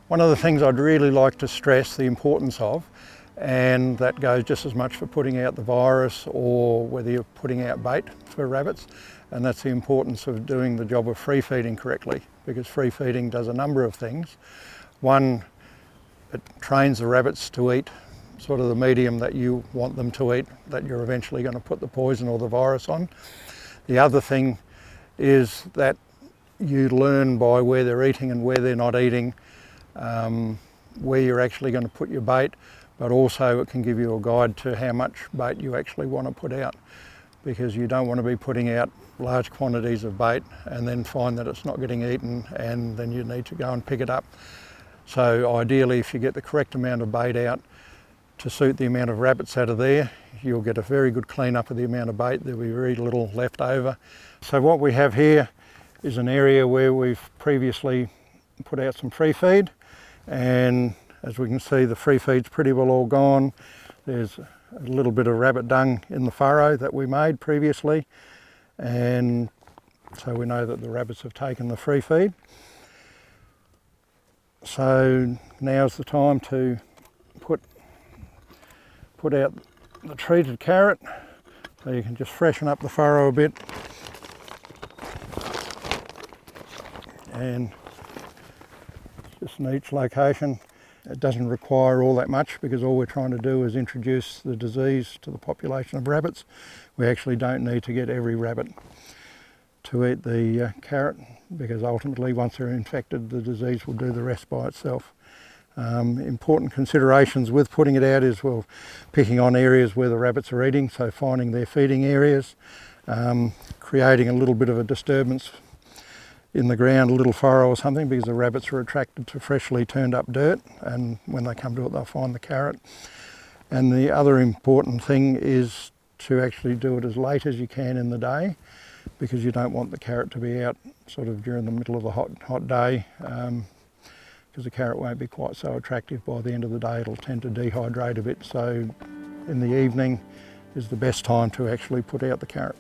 One of the things I'd really like to stress the importance of, and that goes just as much for putting out the virus or whether you're putting out bait for rabbits, and that's the importance of doing the job of free feeding correctly, because free feeding does a number of things. One, it trains the rabbits to eat sort of the medium that you want them to eat, that you're eventually going to put the poison or the virus on. The other thing is that you learn by where they're eating and where they're not eating, where you're actually going to put your bait, but also it can give you a guide to how much bait you actually want to put out, because you don't want to be putting out large quantities of bait and then find that it's not getting eaten and then you need to go and pick it up. So ideally, if you get the correct amount of bait out to suit the amount of rabbits out of there, you'll get a very good clean up of the amount of bait. There'll be very little left over. So what we have here is an area where we've previously put out some free feed, and as we can see, the free feed's pretty well all gone. There's a little bit of rabbit dung in the furrow that we made previously, and so we know that the rabbits have taken the free feed. So now's the time to put out the treated carrot, so you can just freshen up the furrow a bit, and just in each location. It doesn't require all that much, because all we're trying to do is introduce the disease to the population of rabbits. We actually don't need to get every rabbit to eat the carrot, because ultimately once they're infected, the disease will do the rest by itself. Important considerations with putting it out is, well, picking on areas where the rabbits are eating, so finding their feeding areas, creating a little bit of a disturbance in the ground, a little furrow or something, because the rabbits are attracted to freshly turned up dirt, and when they come to it they'll find the carrot. And the other important thing is to actually do it as late as you can in the day, because you don't want the carrot to be out sort of during the middle of the hot day, because the carrot won't be quite so attractive. By the end of the day it'll tend to dehydrate a bit, so in the evening is the best time to actually put out the carrot.